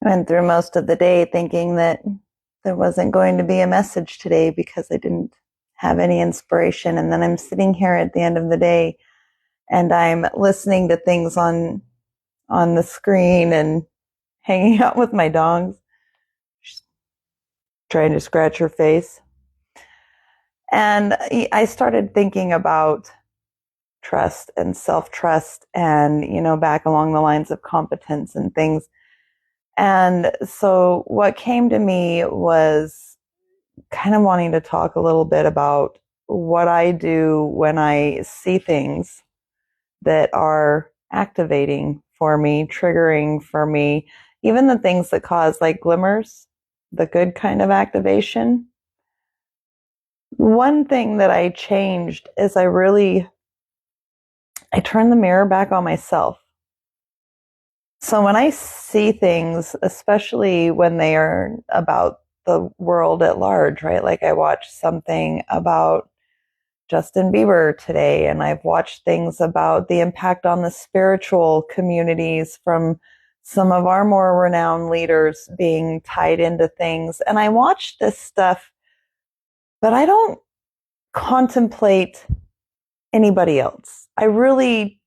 I went through most of the day thinking that there wasn't going to be a message today because I didn't have any inspiration. And then I'm sitting here at the end of the day and I'm listening to things on the screen and hanging out with my dogs, trying to scratch her face. And I started thinking about trust and self-trust and, back along the lines of competence and things. And so what came to me was kind of wanting to talk a little bit about what I do when I see things that are activating for me, triggering for me, even the things that cause like glimmers, the good kind of activation. One thing that I changed is I turned the mirror back on myself. So when I see things, especially when they are about the world at large, right? Like I watched something about Justin Bieber today, and I've watched things about the impact on the spiritual communities from some of our more renowned leaders being tied into things. And I watch this stuff, but I don't contemplate anybody else. I really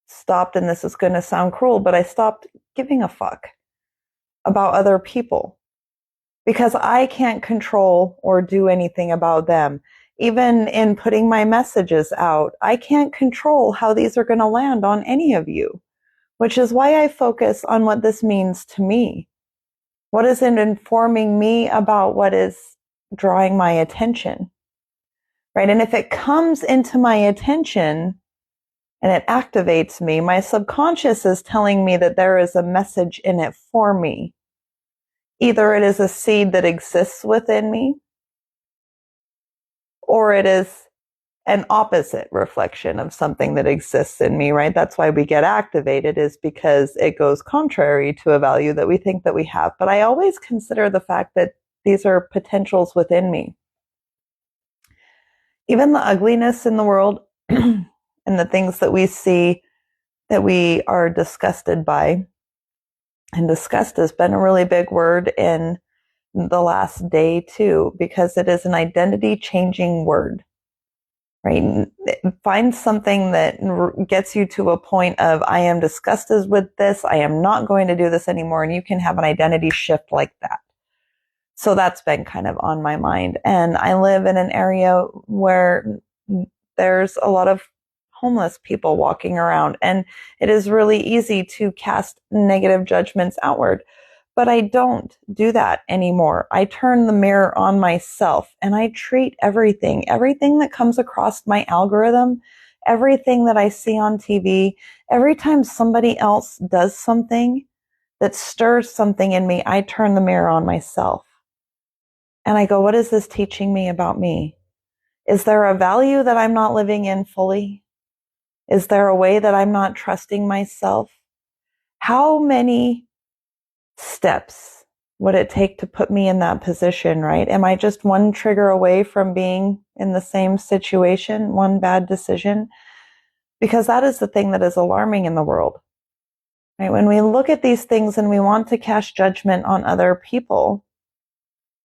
stopped, and this is going to sound cruel, but I stopped giving a fuck about other people because I can't control or do anything about them. Even in putting my messages out, I can't control how these are going to land on any of you, which is why I focus on what this means to me. What is it informing me about what is drawing my attention, right? And if it comes into my attention and it activates me, my subconscious is telling me that there is a message in it for me. Either it is a seed that exists within me, or it is an opposite reflection of something that exists in me, right? That's why we get activated, is because it goes contrary to a value that we think that we have. But I always consider the fact that these are potentials within me. Even the ugliness in the world and the things that we see that we are disgusted by, and disgust has been a really big word in the last day too, because it is an identity changing word, right? Find something that gets you to a point of, I am disgusted with this, I am not going to do this anymore, and you can have an identity shift like that. So that's been kind of on my mind. And I live in an area where there's a lot of homeless people walking around, and it is really easy to cast negative judgments outward. But I don't do that anymore. I turn the mirror on myself and I treat everything that comes across my algorithm, everything that I see on TV, every time somebody else does something that stirs something in me, I turn the mirror on myself. And I go, what is this teaching me about me? Is there a value that I'm not living in fully? Is there a way that I'm not trusting myself? How many steps would it take to put me in that position, right? Am I just one trigger away from being in the same situation, one bad decision? Because that is the thing that is alarming in the world, right? When we look at these things and we want to cast judgment on other people,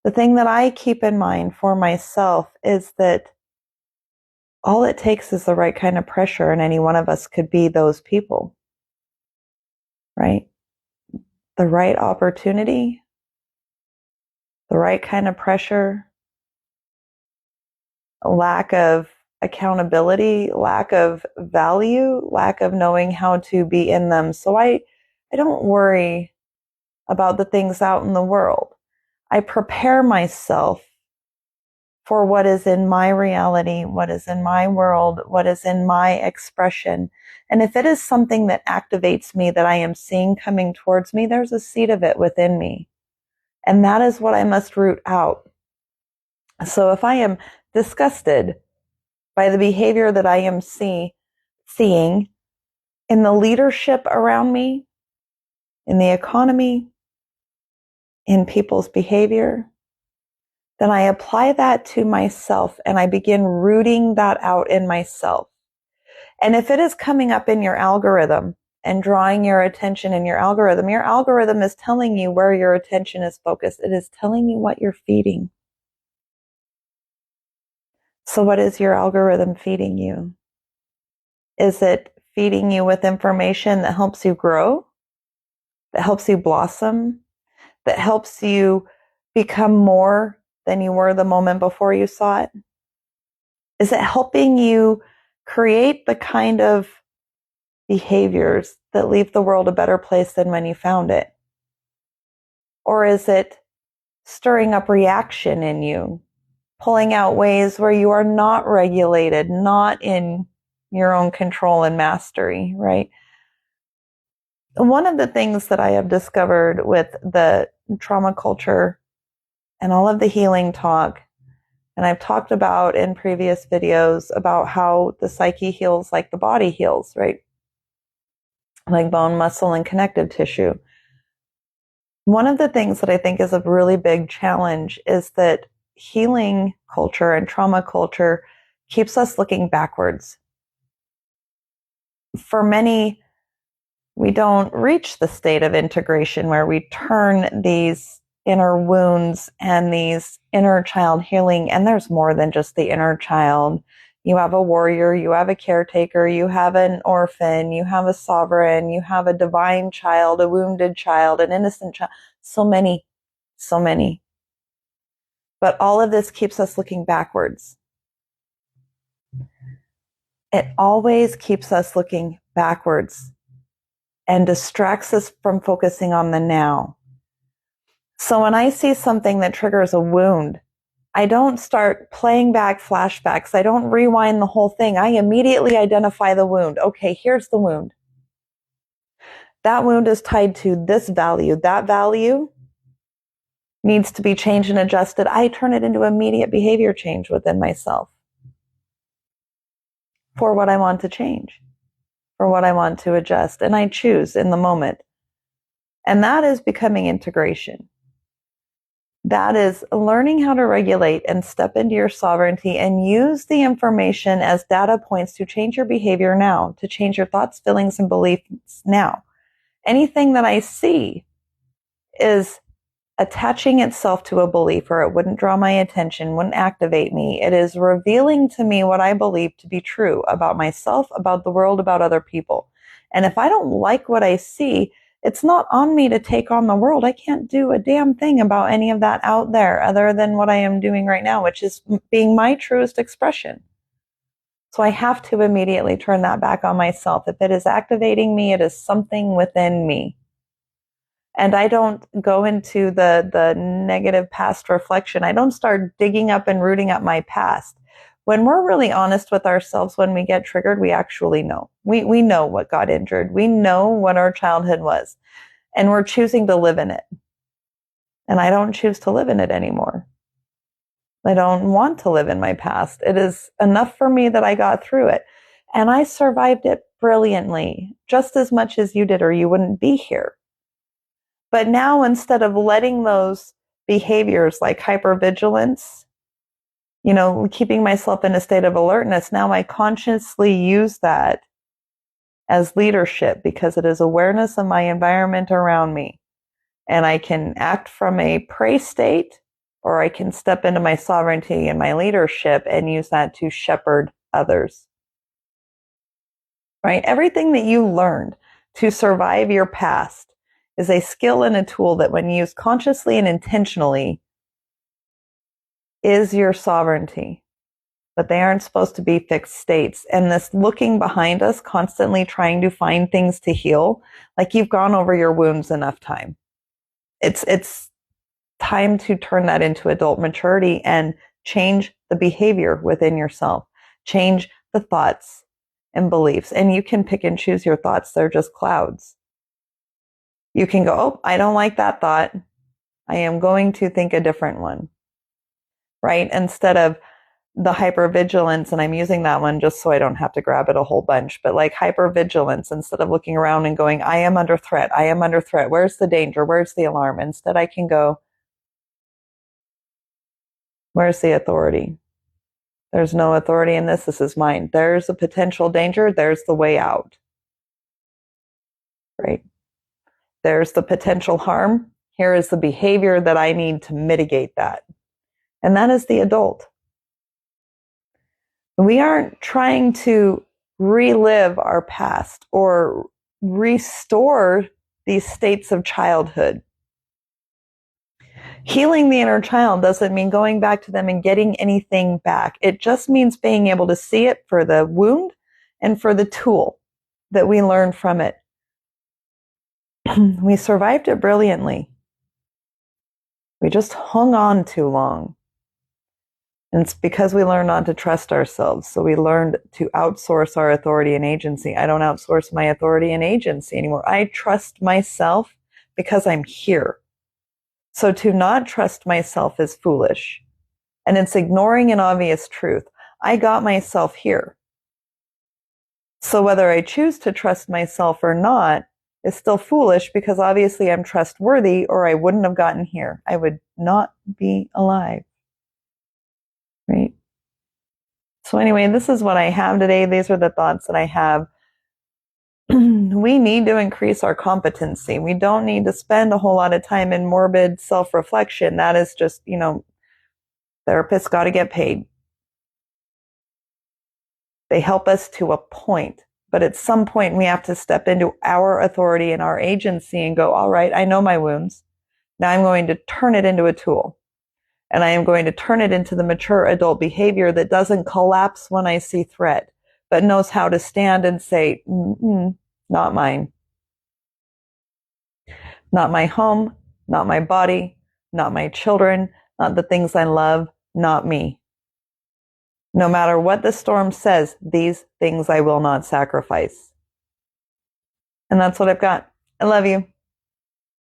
the thing that I keep in mind for myself is that all it takes is the right kind of pressure, and any one of us could be those people, right? The right opportunity, the right kind of pressure, lack of accountability, lack of value, lack of knowing how to be in them. So I don't worry about the things out in the world. I prepare myself for what is in my reality, what is in my world, what is in my expression. And if it is something that activates me, that I am seeing coming towards me, there's a seed of it within me. And that is what I must root out. So if I am disgusted by the behavior that I am seeing in the leadership around me, in the economy, in people's behavior, then I apply that to myself and I begin rooting that out in myself. And if it is coming up in your algorithm and drawing your attention in your algorithm is telling you where your attention is focused. It is telling you what you're feeding. So what is your algorithm feeding you? Is it feeding you with information that helps you grow, that helps you blossom, that helps you become more than you were the moment before you saw it? Is it helping you create the kind of behaviors that leave the world a better place than when you found it? Or is it stirring up reaction in you, pulling out ways where you are not regulated, not in your own control and mastery, right? One of the things that I have discovered with the trauma culture and all of the healing talk, and I've talked about in previous videos about how the psyche heals like the body heals, right? Like bone, muscle, and connective tissue. One of the things that I think is a really big challenge is that healing culture and trauma culture keeps us looking backwards. For many, we don't reach the state of integration where we turn these inner wounds and these inner child healing, and there's more than just the inner child. You have a warrior, you have a caretaker, you have an orphan, you have a sovereign, you have a divine child, a wounded child, an innocent child. So many, so many. But all of this keeps us looking backwards. It always keeps us looking backwards and distracts us from focusing on the now. So when I see something that triggers a wound, I don't start playing back flashbacks. I don't rewind the whole thing. I immediately identify the wound. Okay, here's the wound. That wound is tied to this value. That value needs to be changed and adjusted. I turn it into immediate behavior change within myself for what I want to change, for what I want to adjust. And I choose in the moment. And that is becoming integration. That is learning how to regulate and step into your sovereignty and use the information as data points to change your behavior now, to change your thoughts, feelings, and beliefs now. Anything that I see is attaching itself to a belief, or it wouldn't draw my attention, wouldn't activate me. It is revealing to me what I believe to be true about myself, about the world, about other people. And if I don't like what I see, it's not on me to take on the world. I can't do a damn thing about any of that out there other than what I am doing right now, which is being my truest expression. So I have to immediately turn that back on myself. If it is activating me, it is something within me. And I don't go into the negative past reflection. I don't start digging up and rooting up my past. When we're really honest with ourselves, when we get triggered, we actually know. We know what got injured. We know what our childhood was. And we're choosing to live in it. And I don't choose to live in it anymore. I don't want to live in my past. It is enough for me that I got through it. And I survived it brilliantly, just as much as you did, or you wouldn't be here. But now, instead of letting those behaviors like hypervigilance, keeping myself in a state of alertness, now I consciously use that as leadership because it is awareness of my environment around me. And I can act from a prey state, or I can step into my sovereignty and my leadership and use that to shepherd others. Right? Everything that you learned to survive your past is a skill and a tool that, when used consciously and intentionally, is your sovereignty. But they aren't supposed to be fixed states. And this looking behind us, constantly trying to find things to heal, like you've gone over your wounds enough time. It's time to turn that into adult maturity and change the behavior within yourself. Change the thoughts and beliefs. And you can pick and choose your thoughts. They're just clouds. You can go, oh, I don't like that thought. I am going to think a different one. Right? Instead of the hypervigilance, and I'm using that one just so I don't have to grab it a whole bunch, but like hypervigilance, instead of looking around and going, I am under threat. I am under threat. Where's the danger? Where's the alarm? Instead, I can go, where's the authority? There's no authority in this. This is mine. There's a potential danger. There's the way out. right? There's the potential harm. Here is the behavior that I need to mitigate that. And that is the adult. We aren't trying to relive our past or restore these states of childhood. Healing the inner child doesn't mean going back to them and getting anything back. It just means being able to see it for the wound and for the tool that we learned from it. We survived it brilliantly. We just hung on too long. And it's because we learned not to trust ourselves. So we learned to outsource our authority and agency. I don't outsource my authority and agency anymore. I trust myself because I'm here. So to not trust myself is foolish. And it's ignoring an obvious truth. I got myself here. So whether I choose to trust myself or not is still foolish, because obviously I'm trustworthy, or I wouldn't have gotten here. I would not be alive. Right? So anyway, this is what I have today. These are the thoughts that I have. We need to increase our competency. We don't need to spend a whole lot of time in morbid self-reflection. That is just, therapists got to get paid. They help us to a point. But at some point, we have to step into our authority and our agency and go, all right, I know my wounds. Now I'm going to turn it into a tool. And I am going to turn it into the mature adult behavior that doesn't collapse when I see threat, but knows how to stand and say, not mine. Not my home, not my body, not my children, not the things I love, not me. No matter what the storm says, these things I will not sacrifice. And that's what I've got. I love you.